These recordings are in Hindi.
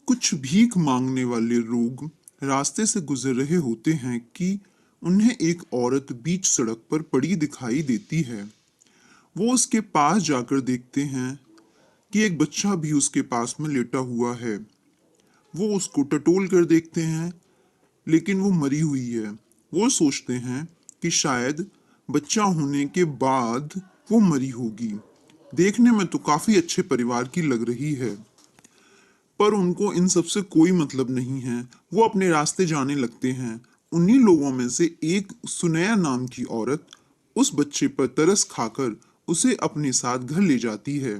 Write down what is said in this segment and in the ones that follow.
कुछ भीख मांगने वाले लोग रास्ते से गुजर रहे होते हैं कि उन्हें एक औरत बीच सड़क पर पड़ी दिखाई देती है। वो उसके पास जाकर देखते हैं कि एक बच्चा भी उसके पास में लेटा हुआ है। वो उसको टटोल कर देखते हैं, लेकिन वो मरी हुई है। वो सोचते हैं कि शायद बच्चा होने के बाद वो मरी होगी। देखने में तो काफी अच्छे परिवार की लग रही है, पर उनको इन सब से कोई मतलब नहीं है। वो अपने रास्ते जाने लगते हैं। उन्हीं लोगों में से एक सुनैया नाम की औरत उस बच्चे पर तरस खाकर उसे अपने साथ घर ले जाती है।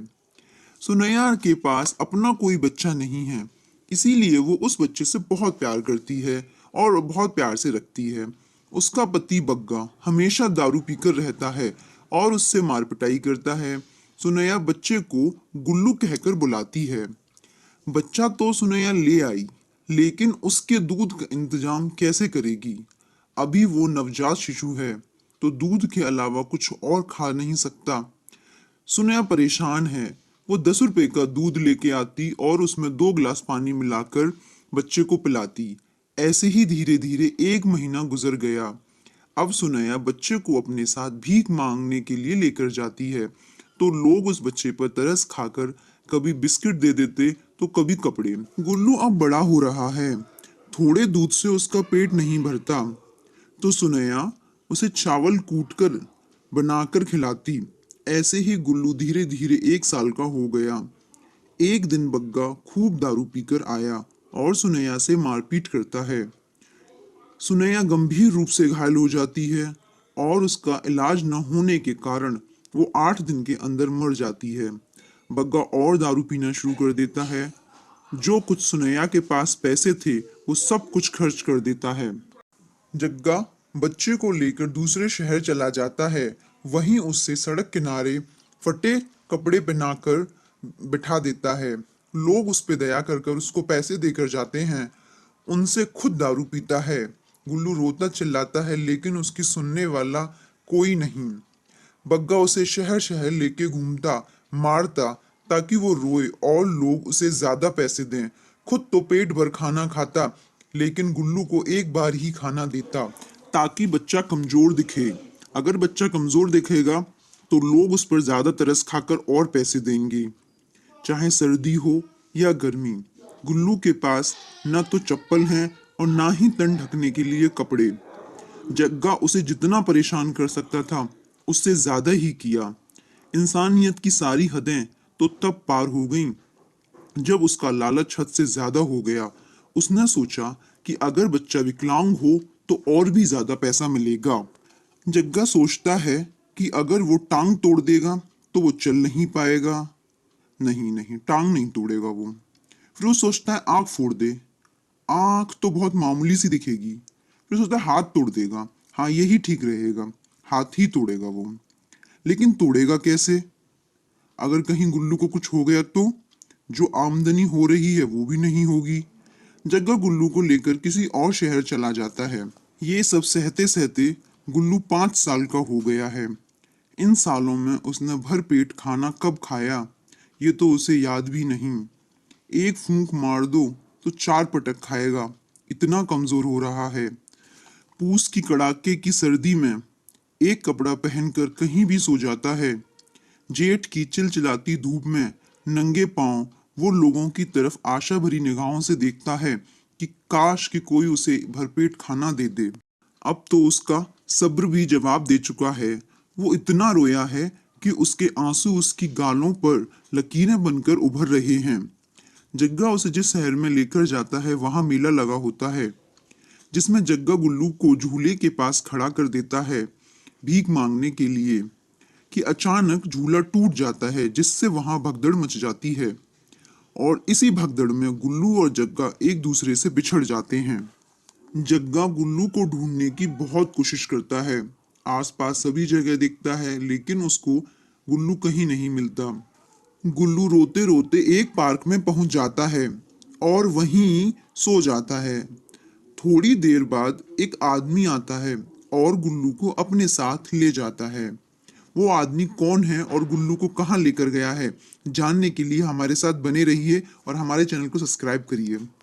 सुनैया के पास अपना कोई बच्चा नहीं है, इसीलिए वो उस बच्चे से बहुत प्यार करती है और बहुत प्यार से रखती है। उसका पति बग्गा हमेशा दारू पीकर रहता है और उससे मार पिटाई करता है। सुनैया बच्चे को गुल्लू कहकर बुलाती है। बच्चा तो सुनैया ले आई, लेकिन उसके दूध का इंतजाम कैसे करेगी? अभी वो नवजात शिशु है, तो दूध के अलावा कुछ और खा नहीं सकता। सुनैया परेशान है। वो 10 रुपए का दूध लेके आती और उसमें 2 गिलास पानी मिलाकर बच्चे को पिलाती। ऐसे ही धीरे धीरे 1 महीना गुजर गया। अब सुनैया बच्चे को अपने साथ भीख मांगने के लिए लेकर जाती है, तो लोग उस बच्चे पर तरस खाकर कभी बिस्किट दे देते तो कभी कपड़े। गुल्लू अब बड़ा हो रहा है, थोड़े दूध से उसका पेट नहीं भरता, तो सुनैया उसे चावल कूटकर बनाकर खिलाती। ऐसे ही गुल्लू धीरे धीरे 1 साल का हो गया। एक दिन बग्गा खूब दारू पीकर आया और सुनैया से मारपीट करता है। सुनैया गंभीर रूप से घायल हो जाती है और उसका इलाज न होने के कारण वो 8 दिन के अंदर मर जाती है। बग्गा और दारू पीना शुरू कर देता है। जो कुछ सुनैया के पास पैसे थे, वो सब कुछ खर्च कर देता है। जग्गा बच्चे को लेकर दूसरे शहर चला जाता है। वहीं उससे सड़क किनारे फटे कपड़े पहनाकर बिठा देता है। लोग उस पे दया कर कर उसको पैसे देकर जाते हैं। उनसे खुद दारू पीता है। गुल्लू रोता चिल्लाता है, लेकिन उसकी सुनने वाला कोई नहीं। बग्गा उसे शहर शहर लेके घूमता, मारता, ताकि वो रोए और लोग उसे ज्यादा पैसे दें। खुद तो पेट भर खाना खाता, लेकिन गुल्लू को एक बार ही खाना देता, ताकि बच्चा कमजोर दिखे। अगर बच्चा कमजोर दिखेगा तो लोग उस पर ज्यादा तरस खाकर और पैसे देंगे, चाहे सर्दी हो या गर्मी। गुल्लू के पास न तो चप्पल है और ना ही तन ढकने के लिए कपड़े। जग्गा उसे जितना परेशान कर सकता था, उससे ज्यादा ही किया। इंसानियत की सारी हदें तो तब पार हो गईं जब उसका लालच हद से ज्यादा हो गया। उसने सोचा कि अगर बच्चा विकलांग हो तो और भी ज्यादा पैसा मिलेगा। जग्गा सोचता है कि अगर वो टांग तोड़ देगा तो वो चल नहीं पाएगा। नहीं नहीं, टांग नहीं तोड़ेगा वो। फिर वो सोचता है आंख फोड़ दे। आंख तो बहुत मामूली सी दिखेगी। फिर सोचता है हाथ तोड़ देगा। हाँ, यही ठीक रहेगा, हाथ ही तोड़ेगा वो। लेकिन तोड़ेगा कैसे? अगर कहीं गुल्लू को कुछ हो गया तो जो आमदनी हो रही है वो भी नहीं होगी। जग्गा गुल्लू को लेकर किसी और शहर चला जाता है। ये सब सहते सहते गुल्लू 5 साल का हो गया है। इन सालों में उसने भर पेट खाना कब खाया, ये तो उसे याद भी नहीं। एक फूंक मार दो तो 4 पटक खाएगा, इतना कमजोर हो रहा है। पूस की कड़ाके की सर्दी में एक कपड़ा पहनकर कहीं भी सो जाता है। जेठ की चिलचिलाती धूप में नंगे पांव वो लोगों की तरफ आशा भरी निगाहों से देखता है कि काश कि कोई उसे भरपेट खाना दे दे। अब तो उसका सब्र भी जवाब दे चुका है। वो इतना रोया है कि उसके आंसू उसकी गालों पर लकीरें बनकर उभर रहे हैं। जग्गा उसे जिस शहर में लेकर जाता है, वहां मेला लगा होता है, जिसमें जग्गा गुल्लू को झूले के पास खड़ा कर देता है भीख मांगने के लिए, कि अचानक झूला टूट जाता है, जिससे वहां भगदड़ मच जाती है। और इसी भगदड़ में गुल्लू और जग्गा एक दूसरे से बिछड़ जाते हैं। जग्गा गुल्लू को ढूंढने की बहुत कोशिश करता है। आसपास सभी जगह दिखता है, लेकिन उसको गुल्लू कहीं नहीं मिलता। गुल्लू रोते रोते एक पार्क में पहुंच जाता है और वहीं सो जाता है। थोड़ी देर बाद एक आदमी आता है और गुल्लू को अपने साथ ले जाता है। वो आदमी कौन है और गुल्लू को कहाँ लेकर गया है। जानने के लिए हमारे साथ बने रहिए और हमारे चैनल को सब्सक्राइब करिए।